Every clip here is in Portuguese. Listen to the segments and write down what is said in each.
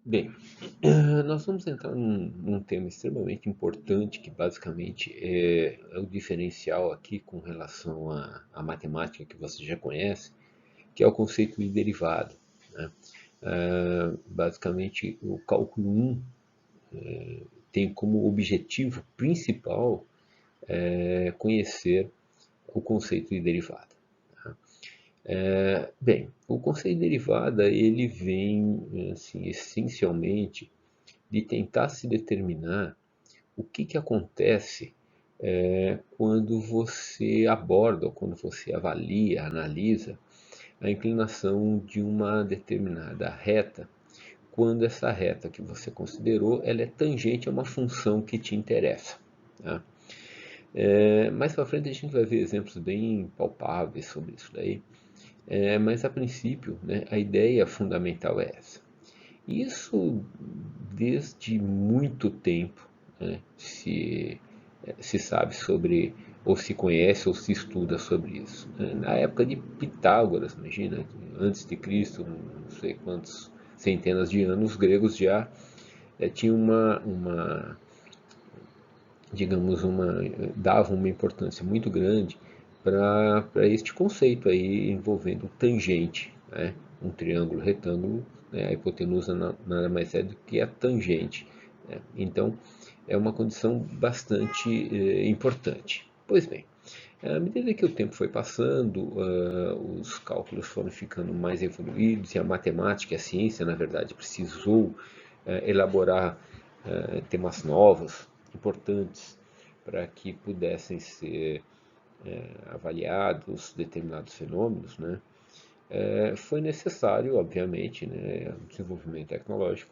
Bem, nós vamos entrar num tema extremamente importante, que basicamente é o diferencial aqui com relação à matemática que você já conhece, que é o conceito de derivada, né? Basicamente, o cálculo 1 tem como objetivo principal conhecer o conceito de derivada. Bem, o conceito de derivada ele vem assim, essencialmente de tentar se determinar o que acontece quando você aborda, ou quando você avalia, analisa a inclinação de uma determinada reta, quando essa reta que você considerou ela é tangente a uma função que te interessa. Tá? Mais para frente a gente vai ver exemplos bem palpáveis sobre isso daí, mas a princípio, né, a ideia fundamental é essa. Isso desde muito tempo, né, se sabe sobre, ou se conhece, ou se estuda sobre isso. Na época de Pitágoras, imagina, antes de Cristo, não sei quantos centenas de anos, os gregos já tinham digamos, davam uma importância muito grande para este conceito aí envolvendo tangente, né? Um triângulo retângulo, né? A hipotenusa nada mais é do que a tangente, né? Então, é uma condição bastante importante. Pois bem, à medida que o tempo foi passando, os cálculos foram ficando mais evoluídos e a matemática, a ciência, na verdade, precisou elaborar temas novos, importantes, para que pudessem ser avaliados determinados fenômenos, né? Foi necessário, obviamente, né, o desenvolvimento tecnológico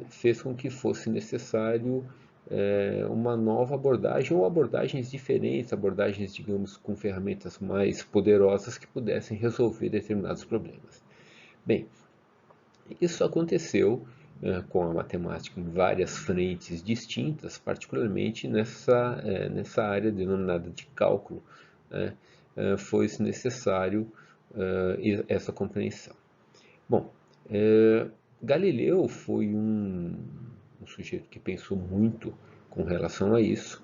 fez com que fosse necessário uma nova abordagem ou abordagens diferentes, abordagens, digamos, com ferramentas mais poderosas que pudessem resolver determinados problemas. Bem, isso aconteceu com a matemática em várias frentes distintas, particularmente nessa área denominada de cálculo, né? Foi-se necessário essa compreensão. Bom, Galileu foi um sujeito que pensou muito com relação a isso,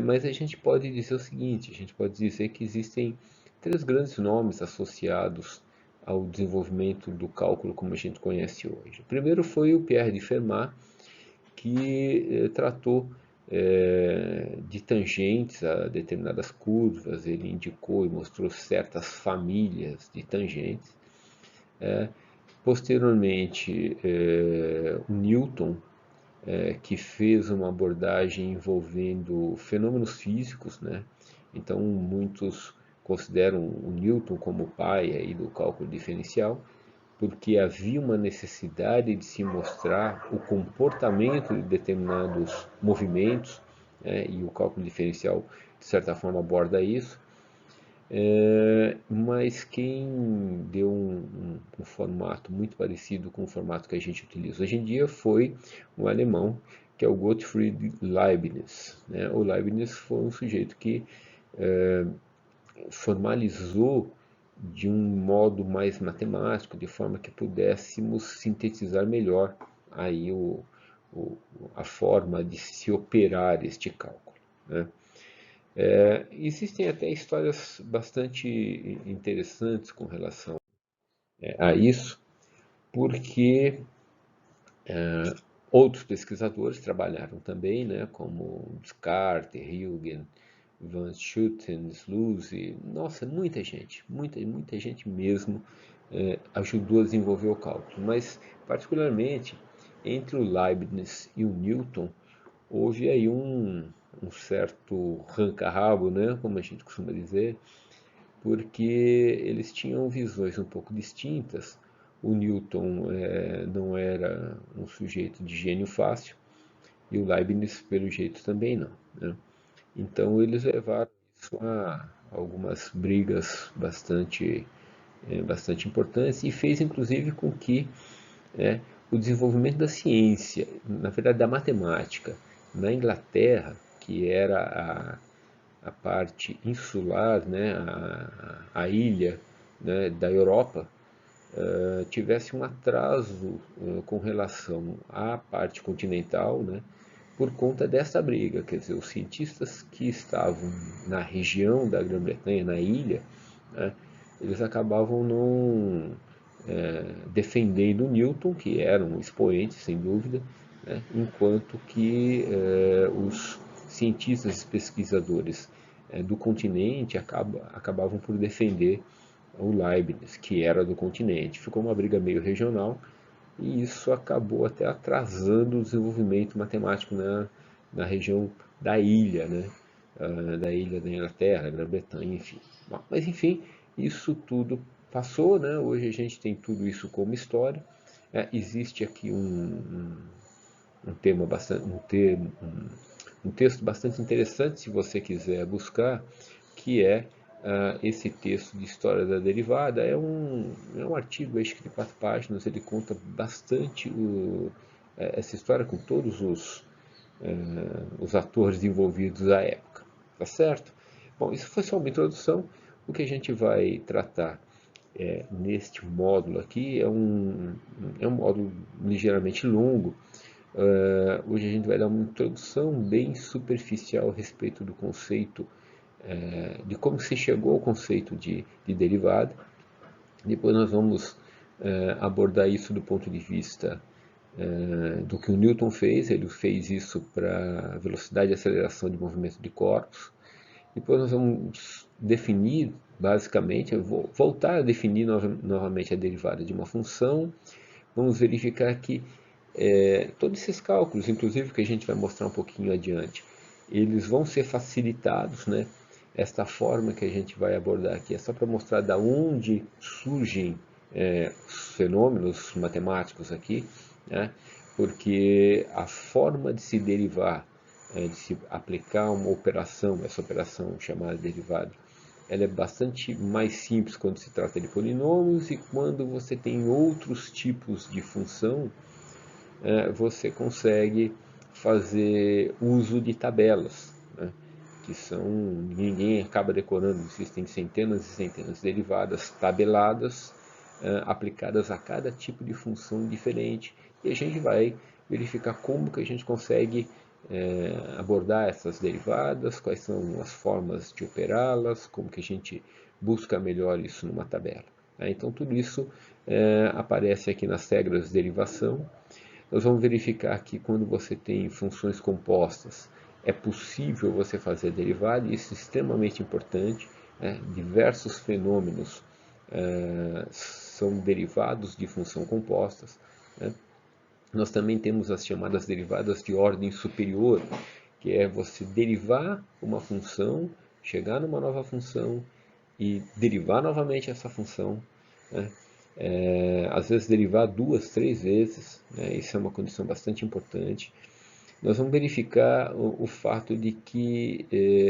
mas a gente pode dizer o seguinte: a gente pode dizer que existem três grandes nomes associados ao desenvolvimento do cálculo como a gente conhece hoje. O primeiro foi o Pierre de Fermat, que tratou de tangentes a determinadas curvas, ele indicou e mostrou certas famílias de tangentes. Posteriormente, o Newton, que fez uma abordagem envolvendo fenômenos físicos, né? Então, muitos consideram o Newton como o pai aí do cálculo diferencial, porque havia uma necessidade de se mostrar o comportamento de determinados movimentos, né? E o cálculo diferencial, de certa forma, aborda isso. Mas quem deu um formato muito parecido com o formato que a gente utiliza hoje em dia foi um alemão, que é o Gottfried Leibniz, né? O Leibniz foi um sujeito que formalizou de um modo mais matemático, de forma que pudéssemos sintetizar melhor aí o, a forma de se operar este cálculo, né? Existem até histórias bastante interessantes com relação a isso, porque outros pesquisadores trabalharam também, né, como Descartes, Huygens, Van Schuten, Sluzy, nossa, muita gente, muita gente mesmo ajudou a desenvolver o cálculo, mas particularmente entre o Leibniz e o Newton houve aí um certo ranca-rabo, né, como a gente costuma dizer, porque eles tinham visões um pouco distintas. O Newton não era um sujeito de gênio fácil e o Leibniz, pelo jeito, também não, né? Então eles levaram isso a algumas brigas bastante importantes e fez inclusive com que o desenvolvimento da ciência, na verdade da matemática, na Inglaterra, que era a parte insular, né, a ilha, né, da Europa, tivesse um atraso com relação à parte continental, né, por conta dessa briga. Quer dizer, os cientistas que estavam na região da Grã-Bretanha, na ilha, né, eles acabavam não defendendo Newton, que era um expoente, sem dúvida, né, enquanto que os cientistas e pesquisadores do continente acabavam por defender o Leibniz, que era do continente. Ficou uma briga meio regional e isso acabou até atrasando o desenvolvimento matemático na região da ilha, né? Da ilha da Inglaterra, Grã-Bretanha, enfim. Bom, mas enfim, isso tudo passou, né? Hoje a gente tem tudo isso como história. Existe aqui um tema bastante, um texto bastante interessante, se você quiser buscar, que é esse texto de História da Derivada. É um artigo escrito em 4 páginas, ele conta bastante essa história com todos os atores envolvidos à época, tá certo? Bom, isso foi só uma introdução. O que a gente vai tratar neste módulo aqui é um módulo ligeiramente longo. Hoje a gente vai dar uma introdução bem superficial a respeito do conceito, de como se chegou ao conceito de derivada. Depois nós vamos abordar isso do ponto de vista do que o Newton fez. Ele fez isso para velocidade e aceleração de movimento de corpos. Depois nós vamos definir, basicamente, eu vou voltar a definir novamente a derivada de uma função. Vamos verificar que todos esses cálculos, inclusive que a gente vai mostrar um pouquinho adiante, eles vão ser facilitados, né? Esta forma que a gente vai abordar aqui é só para mostrar da onde surgem os fenômenos matemáticos aqui, né? Porque a forma de se derivar, de se aplicar uma operação, essa operação chamada derivada, ela é bastante mais simples quando se trata de polinômios, e quando você tem outros tipos de função, você consegue fazer uso de tabelas, né, que são, ninguém acaba decorando, existem centenas e centenas de derivadas tabeladas, aplicadas a cada tipo de função diferente, e a gente vai verificar como que a gente consegue abordar essas derivadas, quais são as formas de operá-las, como que a gente busca melhor isso numa tabela. Então tudo isso aparece aqui nas regras de derivação. Nós vamos verificar que quando você tem funções compostas, é possível você fazer derivada, e isso é extremamente importante. Diversos fenômenos são derivados de função compostas. Nós também temos as chamadas derivadas de ordem superior, que é você derivar uma função, chegar numa nova função e derivar novamente essa função, né? Às vezes derivar 2, 3 vezes, né? Isso é uma condição bastante importante. Nós vamos verificar o fato de que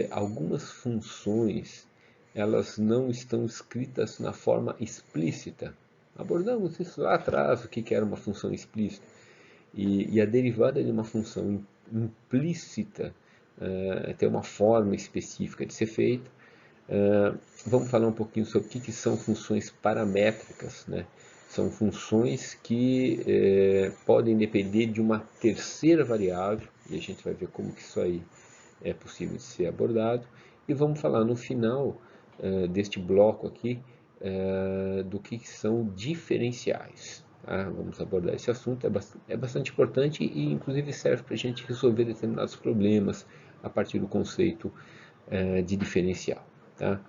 algumas funções elas não estão escritas na forma explícita. Abordamos isso lá atrás, o que era uma função explícita. E a derivada de uma função implícita tem uma forma específica de ser feita. Vamos falar um pouquinho sobre o que são funções paramétricas, né? São funções que podem depender de uma terceira variável, e a gente vai ver como que isso aí é possível de ser abordado. E vamos falar no final deste bloco aqui do que são diferenciais. Tá? Vamos abordar esse assunto, é bastante importante, e inclusive serve para a gente resolver determinados problemas a partir do conceito de diferencial. Tá?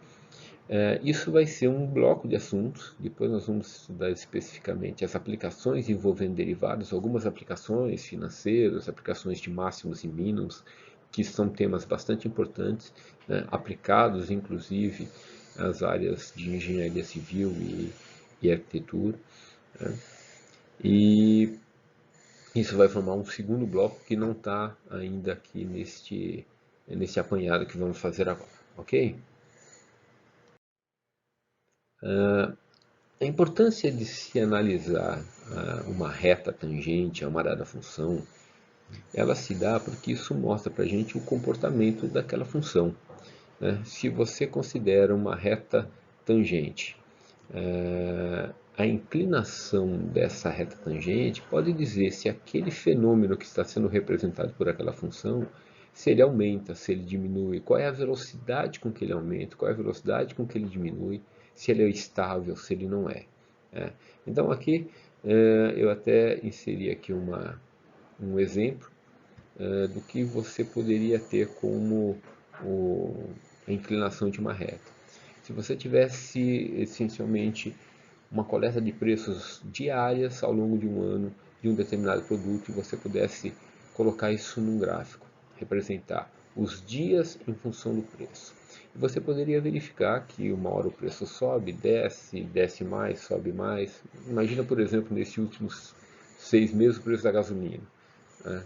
Isso vai ser um bloco de assuntos. Depois nós vamos estudar especificamente as aplicações envolvendo derivados, algumas aplicações financeiras, aplicações de máximos e mínimos, que são temas bastante importantes, né, aplicados inclusive às áreas de engenharia civil e arquitetura. Né? E isso vai formar um segundo bloco que não está ainda aqui nesse apanhado que vamos fazer agora, ok? A importância de se analisar uma reta tangente a uma dada função, ela se dá porque isso mostra para a gente o comportamento daquela função. Né? Se você considera uma reta tangente a inclinação dessa reta tangente pode dizer se aquele fenômeno que está sendo representado por aquela função, se ele aumenta, se ele diminui, qual é a velocidade com que ele aumenta, qual é a velocidade com que ele diminui, se ele é estável, se ele não é. Então aqui eu até inseri aqui um exemplo do que você poderia ter como a inclinação de uma reta. Se você tivesse essencialmente uma coleta de preços diárias ao longo de um ano de um determinado produto e você pudesse colocar isso num gráfico, representar os dias em função do preço. E você poderia verificar que uma hora o preço sobe, desce, desce mais, sobe mais. Imagina, por exemplo, nesses últimos 6 meses o preço da gasolina, né?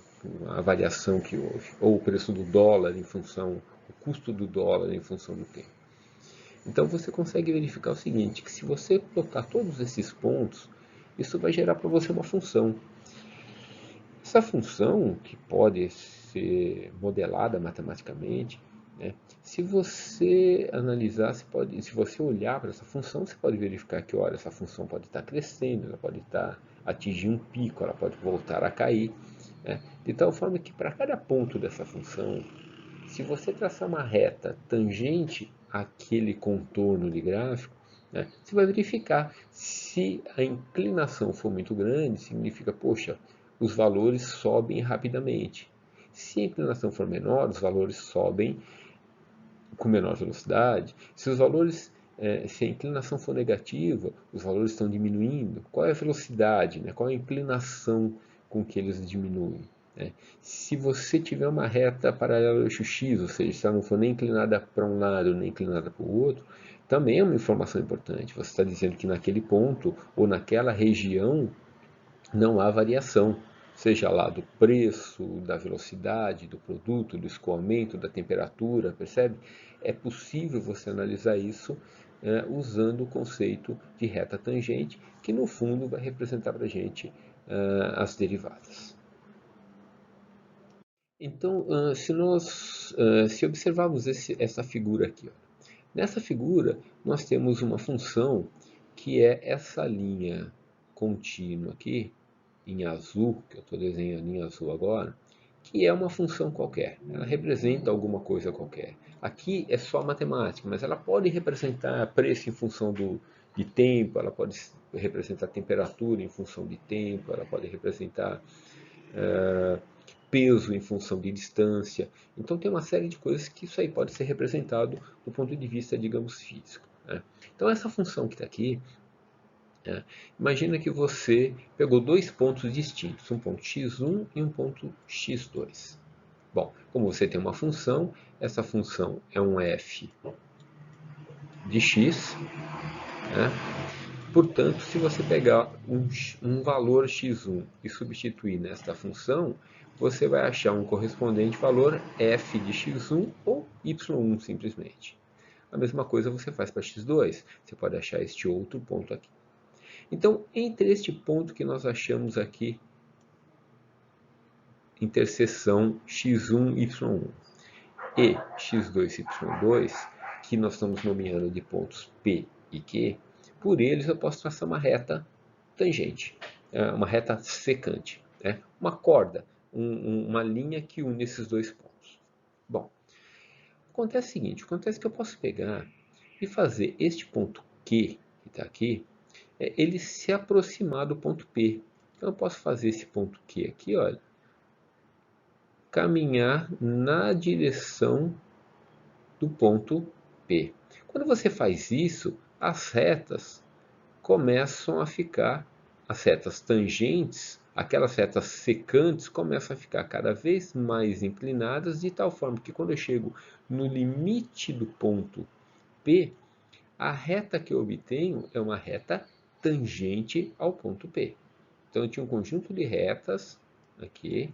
A variação que houve, ou o preço do dólar em função, o custo do dólar em função do tempo. Então você consegue verificar o seguinte, que se você plotar todos esses pontos, isso vai gerar para você uma função. Essa função, que pode ser modelada matematicamente, né, se você analisar, se você olhar para essa função, você pode verificar que, olha, essa função pode estar crescendo, ela pode estar atingindo um pico, ela pode voltar a cair, né, de tal forma que para cada ponto dessa função, se você traçar uma reta tangente àquele contorno de gráfico, né, você vai verificar se a inclinação for muito grande, significa, poxa, os valores sobem rapidamente. Se a inclinação for menor, os valores sobem com menor velocidade. Se a inclinação for negativa, os valores estão diminuindo. Qual é a velocidade, né? Qual é a inclinação com que eles diminuem? Né? Se você tiver uma reta paralela ao eixo X, ou seja, se ela não for nem inclinada para um lado nem inclinada para o outro, também é uma informação importante. Você está dizendo que naquele ponto ou naquela região não há variação, seja lá do preço, da velocidade do produto, do escoamento, da temperatura, percebe? É possível você analisar isso usando o conceito de reta tangente, que no fundo vai representar para a gente as derivadas. Então, se observarmos essa figura aqui, ó, nessa figura nós temos uma função que é essa linha contínua aqui, em azul, que eu estou desenhando em azul agora, que é uma função qualquer. Ela representa alguma coisa qualquer. Aqui é só matemática, mas ela pode representar preço em função de tempo, ela pode representar temperatura em função de tempo, ela pode representar peso em função de distância. Então tem uma série de coisas que isso aí pode ser representado do ponto de vista, digamos, físico. Né? Então essa função que está aqui, imagina que você pegou dois pontos distintos, um ponto x1 e um ponto x2. Bom, como você tem uma função, essa função é um f de x, né? Portanto, se você pegar um valor x1 e substituir nesta função, você vai achar um correspondente valor f de x1 ou y1 simplesmente. A mesma coisa você faz para x2, você pode achar este outro ponto aqui. Então, entre este ponto que nós achamos aqui, interseção x1, y1 e x2, y2, que nós estamos nomeando de pontos P e Q, por eles eu posso traçar uma reta tangente, uma reta secante, né? Uma corda, uma linha que une esses dois pontos. Bom, acontece o seguinte, acontece que eu posso pegar e fazer este ponto Q, que está aqui, ele se aproximar do ponto P. Então eu posso fazer esse ponto Q aqui, olha, caminhar na direção do ponto P. Quando você faz isso, as retas começam a ficar, as retas tangentes, aquelas retas secantes começam a ficar cada vez mais inclinadas, de tal forma que quando eu chego no limite do ponto P, a reta que eu obtenho é uma reta tangente ao ponto P. Então eu tinha um conjunto de retas aqui,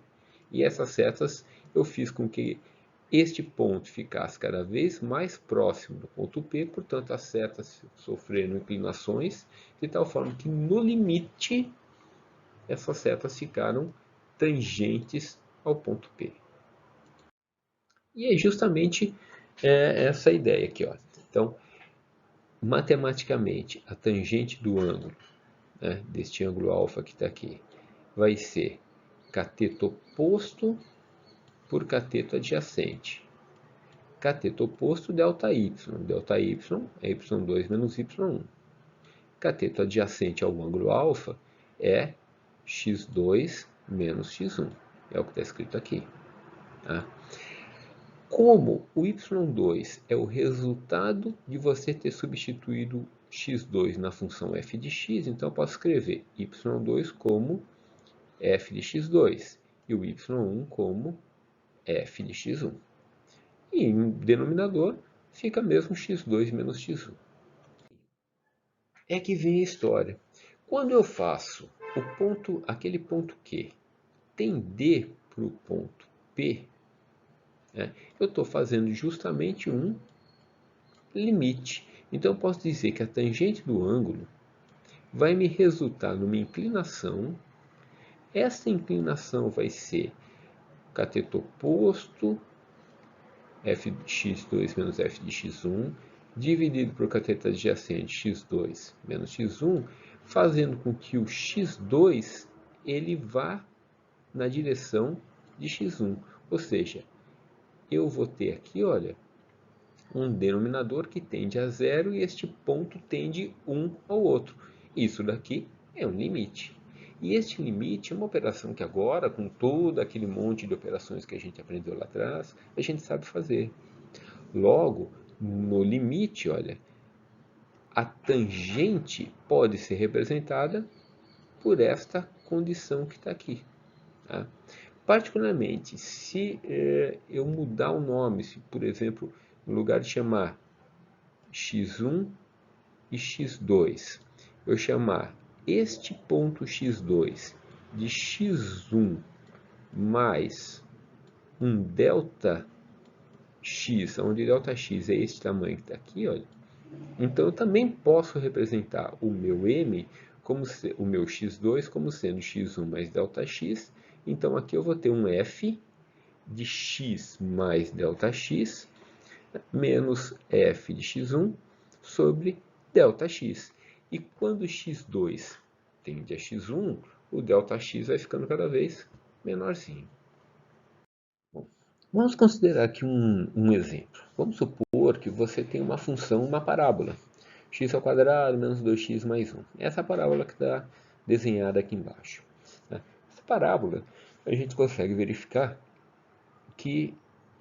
e essas retas eu fiz com que este ponto ficasse cada vez mais próximo do ponto P, portanto as setas sofreram inclinações, de tal forma que no limite essas setas ficaram tangentes ao ponto P. E é justamente essa ideia aqui. Ó. Então, matematicamente, a tangente do ângulo né, deste ângulo alfa que está aqui, vai ser cateto oposto por cateto adjacente. Cateto oposto, ΔY. ΔY é y2 menos y1. Cateto adjacente ao ângulo alfa é x2 menos x1. É o que está escrito aqui. Tá? Como o y2 é o resultado de você ter substituído x2 na função f de x, então eu posso escrever y2 como f de x2 e o y1 como f de x1. E em denominador fica mesmo x2 menos x1. É que vem a história. Quando eu faço aquele ponto Q tender para o ponto P, né, eu estou fazendo justamente um limite. Então eu posso dizer que a tangente do ângulo vai me resultar numa inclinação. Essa inclinação vai ser cateto oposto f de x2 menos f de x1, dividido por cateto adjacente x2 menos x1, fazendo com que o x2 ele vá na direção de x1. Ou seja, eu vou ter aqui, olha, um denominador que tende a zero e este ponto tende um ao outro. Isso daqui é um limite. E este limite é uma operação que agora, com todo aquele monte de operações que a gente aprendeu lá atrás, a gente sabe fazer. Logo, no limite, olha, a tangente pode ser representada por esta condição que está aqui. Tá? Particularmente, se eu mudar o nome, se, por exemplo, no lugar de chamar x1 e x2, eu chamar este ponto x2 de x1 mais um delta x, onde Δx é esse tamanho que está aqui, olha. Então eu também posso representar o meu m, o meu x2 como sendo x1 mais Δx. Então aqui eu vou ter um f de x mais Δx menos f de x1 sobre Δx. E quando x2 tende a x1, o Δx vai ficando cada vez menorzinho. Bom, vamos considerar aqui um exemplo. Vamos supor que você tem uma função, uma parábola, x² menos 2x mais 1. Essa parábola que está desenhada aqui embaixo. Essa parábola, a gente consegue verificar que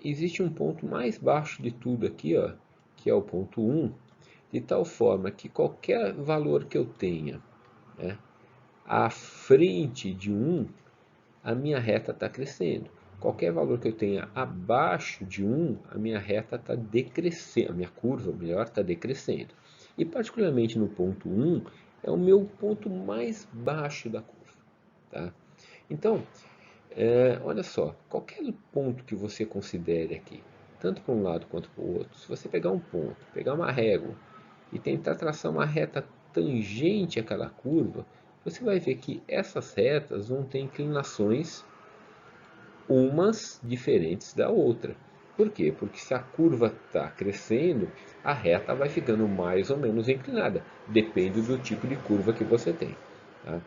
existe um ponto mais baixo de tudo aqui, ó, que é o ponto 1, de tal forma que qualquer valor que eu tenha, né, à frente de 1, a minha reta está crescendo. Qualquer valor que eu tenha abaixo de 1, a minha reta está decrescendo, a minha curva, melhor, está decrescendo. E particularmente no ponto 1, é o meu ponto mais baixo da curva. Tá? Então, olha só, qualquer ponto que você considere aqui, tanto para um lado quanto para o outro, se você pegar um ponto, pegar uma régua e tentar traçar uma reta tangente àquela curva, você vai ver que essas retas vão ter inclinações umas diferentes da outra. Por quê? Porque se a curva está crescendo, a reta vai ficando mais ou menos inclinada. Depende do tipo de curva que você tem. Tá?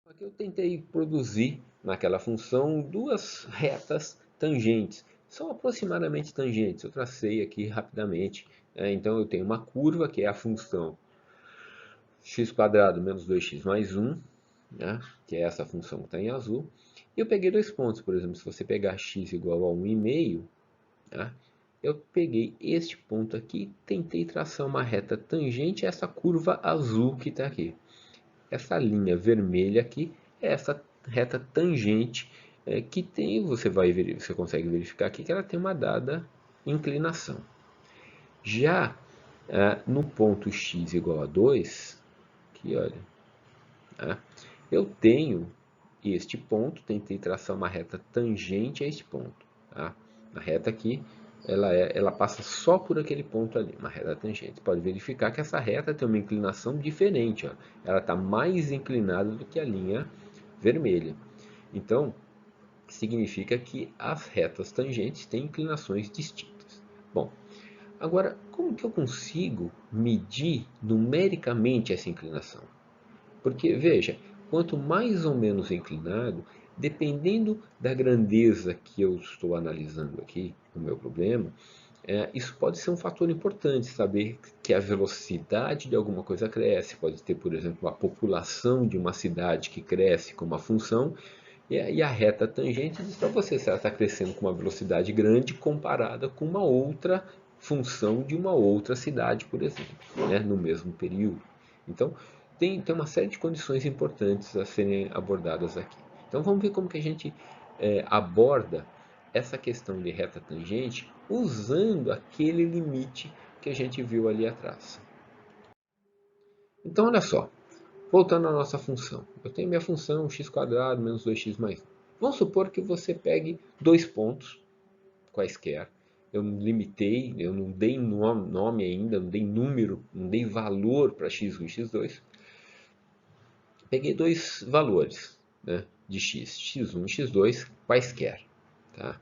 Aqui eu tentei produzir naquela função duas retas tangentes. São aproximadamente tangentes. Eu tracei aqui rapidamente. Então eu tenho uma curva que é a função x² menos 2x mais 1, né, que é essa função que está em azul. E eu peguei dois pontos, por exemplo, se você pegar x igual a 1,5, né, eu peguei este ponto aqui e tentei traçar uma reta tangente a essa curva azul que está aqui. Essa linha vermelha aqui é essa reta tangente que tem, você consegue verificar aqui que ela tem uma dada inclinação. Já no ponto x igual a 2, aqui olha, eu tenho este ponto, tentei traçar uma reta tangente a este ponto. Tá? A reta aqui, ela passa só por aquele ponto ali, uma reta tangente. Você pode verificar que essa reta tem uma inclinação diferente. Ó. Ela está mais inclinada do que a linha vermelha. Então, significa que as retas tangentes têm inclinações distintas. Bom, agora, como que eu consigo medir numericamente essa inclinação? Porque, veja, quanto mais ou menos inclinado, dependendo da grandeza que eu estou analisando aqui, o meu problema, isso pode ser um fator importante, saber que a velocidade de alguma coisa cresce. Pode ter, por exemplo, a população de uma cidade que cresce com uma função, e a reta tangente diz para você se ela está crescendo com uma velocidade grande comparada com uma outra função de uma outra cidade, por exemplo, né, no mesmo período. Então, tem uma série de condições importantes a serem abordadas aqui. Então, vamos ver como que a gente aborda essa questão de reta tangente usando aquele limite que a gente viu ali atrás. Então, olha só, voltando à nossa função. Eu tenho minha função x² menos 2x mais 1. Vamos supor que você pegue dois pontos quaisquer. Eu não limitei, eu não dei nome ainda, não dei número, não dei valor para x1 e x2. Peguei dois valores, né, de x, x1 e x2 quaisquer. Tá?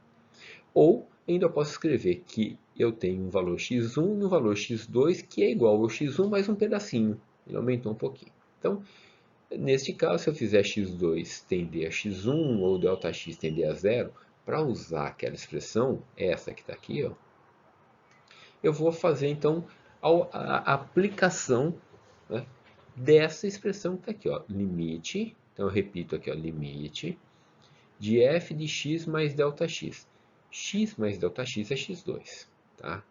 Ou ainda posso escrever que eu tenho um valor x1 e um valor x2 que é igual ao x1 mais um pedacinho. Ele aumentou um pouquinho. Então, neste caso, se eu fizer x2 tender a x1 ou ΔX tender a zero, para usar aquela expressão, essa que está aqui, ó, eu vou fazer então a aplicação, né, dessa expressão que está aqui, ó, limite. Então eu repito aqui, ó, limite de f de x mais ΔX. X mais ΔX é x2. Tá?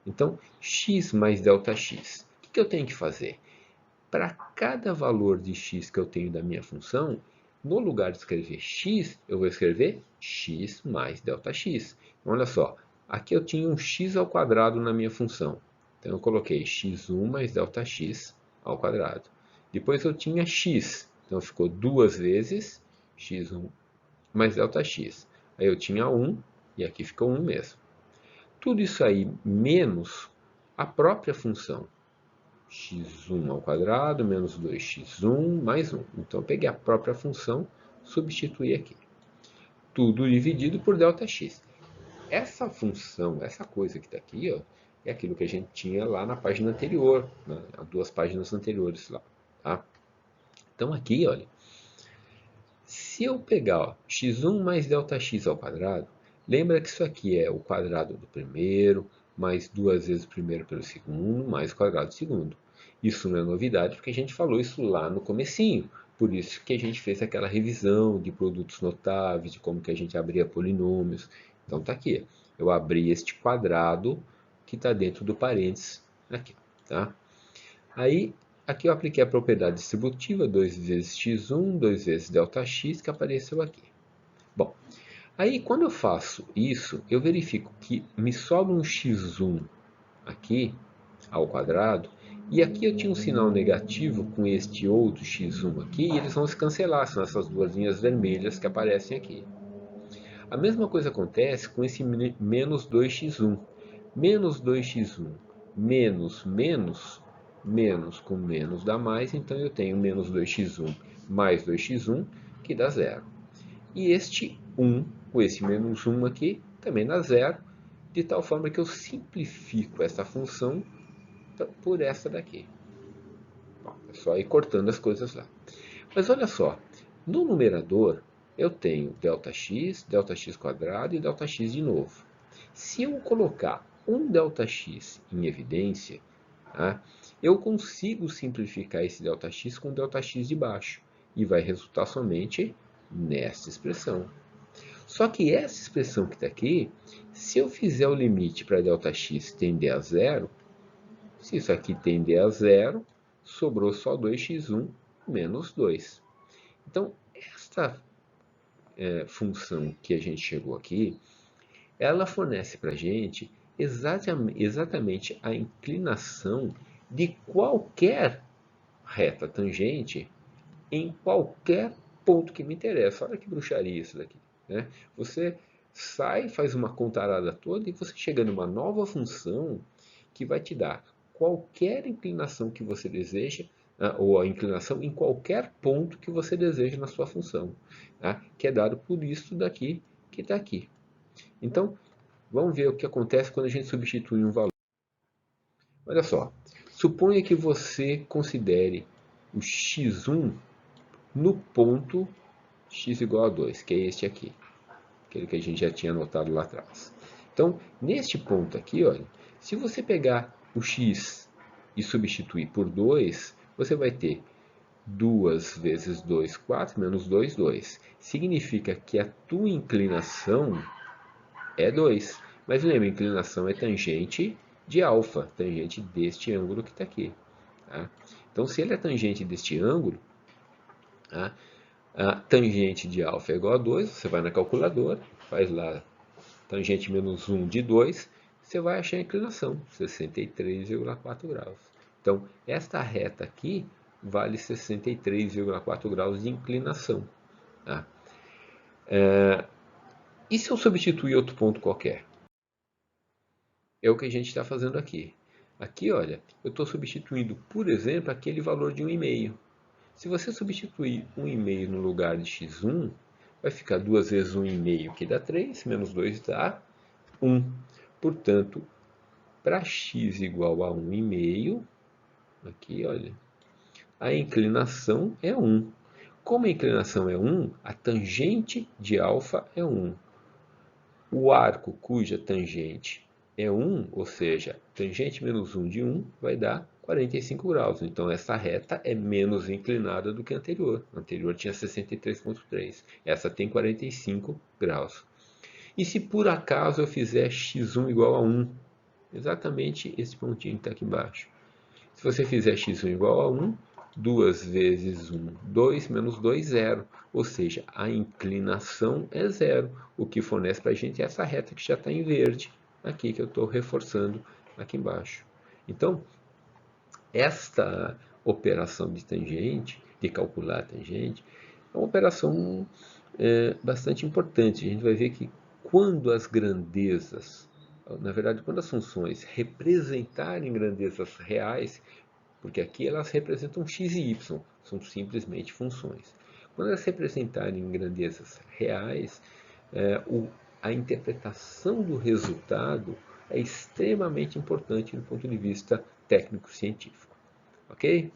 Então, x mais ΔX. O que eu tenho que fazer? Para cada valor de x que eu tenho da minha função, no lugar de escrever x, eu vou escrever x mais ΔX. Então, olha só, aqui eu tinha um x ao quadrado na minha função. Então, eu coloquei x1 mais ΔX ao quadrado. Depois eu tinha x, então ficou duas vezes x1 mais ΔX. Aí eu tinha 1, e aqui ficou 1 mesmo. Tudo isso aí menos a própria função x1 ao quadrado menos 2x1 mais 1. Então eu peguei a própria função, substituí aqui. Tudo dividido por ΔX. Essa função, essa coisa que está aqui, ó, é aquilo que a gente tinha lá na página anterior, né, duas páginas anteriores lá. Tá? Então aqui, olha, se eu pegar ó, x1 mais ΔX ao quadrado, lembra que isso aqui é o quadrado do primeiro, mais duas vezes o primeiro pelo segundo, mais o quadrado do segundo. Isso não é novidade, porque a gente falou isso lá no comecinho. Por isso que a gente fez aquela revisão de produtos notáveis, de como que a gente abria polinômios. Então tá aqui, eu abri este quadrado que está dentro do parênteses aqui, tá? Aí, aqui eu apliquei a propriedade distributiva, 2 vezes x1, 2 vezes ΔX, que apareceu aqui. Bom, aí quando eu faço isso, eu verifico que me sobra um x1 aqui, ao quadrado, e aqui eu tinha um sinal negativo com este outro x1 aqui, e eles vão se cancelar, são essas duas linhas vermelhas que aparecem aqui. A mesma coisa acontece com esse menos 2x1. Menos 2x1 menos menos, menos com menos dá mais, então eu tenho menos 2x1 mais 2x1, que dá zero. E este 1, com esse menos 1 aqui, também dá zero, de tal forma que eu simplifico essa função por essa daqui. Bom, é só ir cortando as coisas lá. Mas olha só, no numerador eu tenho ΔX, ΔX² e ΔX de novo. Se eu colocar um ΔX em evidência, tá, eu consigo simplificar esse ΔX com ΔX de baixo. E vai resultar somente nessa expressão. Só que essa expressão que está aqui, se eu fizer o limite para ΔX tender a zero, se isso aqui tender a zero, sobrou só 2x1 menos 2. Então, esta função que a gente chegou aqui, ela fornece para a gente exatamente a inclinação de qualquer reta tangente em qualquer ponto que me interessa. Olha que bruxaria isso daqui. Né? Você sai, faz uma contarada toda e você chega numa nova função que vai te dar qualquer inclinação que você deseja, ou a inclinação em qualquer ponto que você deseja na sua função, tá? Que é dado por isso daqui que está aqui. Então, vamos ver o que acontece quando a gente substitui um valor. Olha só, suponha que você considere o x1 no ponto x igual a 2, que é este aqui, aquele que a gente já tinha anotado lá atrás. Então, neste ponto aqui, olha, se você pegar o x e substituir por 2, você vai ter 2 vezes 2, 4, menos 2, 2. Significa que a tua inclinação é 2. Mas lembra, inclinação é tangente de alfa, tangente deste ângulo que está aqui. Tá? Então, se ele é tangente deste ângulo, tá? A tangente de alfa é igual a 2, você vai na calculadora, faz lá tangente menos 1 de 2, você vai achar a inclinação, 63,4 graus. Então, esta reta aqui vale 63,4 graus de inclinação. Tá? E se eu substituir outro ponto qualquer? É o que a gente está fazendo aqui. Aqui, olha, eu estou substituindo, por exemplo, aquele valor de 1,5. Se você substituir 1,5 no lugar de x1, vai ficar 2 vezes 1,5, que dá 3, menos 2 dá 1. Portanto, para x igual a 1,5, aqui, olha, a inclinação é 1. Como a inclinação é 1, a tangente de alfa é 1. O arco cuja tangente é 1, ou seja, tangente menos 1 de 1 vai dar 45 graus. Então, essa reta é menos inclinada do que a anterior. A anterior tinha 63,3. Essa tem 45 graus. E se por acaso eu fizer x1 igual a 1? Exatamente esse pontinho que está aqui embaixo. Se você fizer x1 igual a 1, 2 vezes 1, 2, menos 2, 0. Ou seja, a inclinação é 0. O que fornece para a gente é essa reta que já está em verde, aqui que eu estou reforçando aqui embaixo. Então, esta operação de tangente, de calcular a tangente, é uma operação bastante importante. A gente vai ver que quando as grandezas, na verdade, quando as funções representarem grandezas reais, porque aqui elas representam x e y, são simplesmente funções. Quando elas representarem grandezas reais, a interpretação do resultado é extremamente importante do ponto de vista técnico-científico. Ok?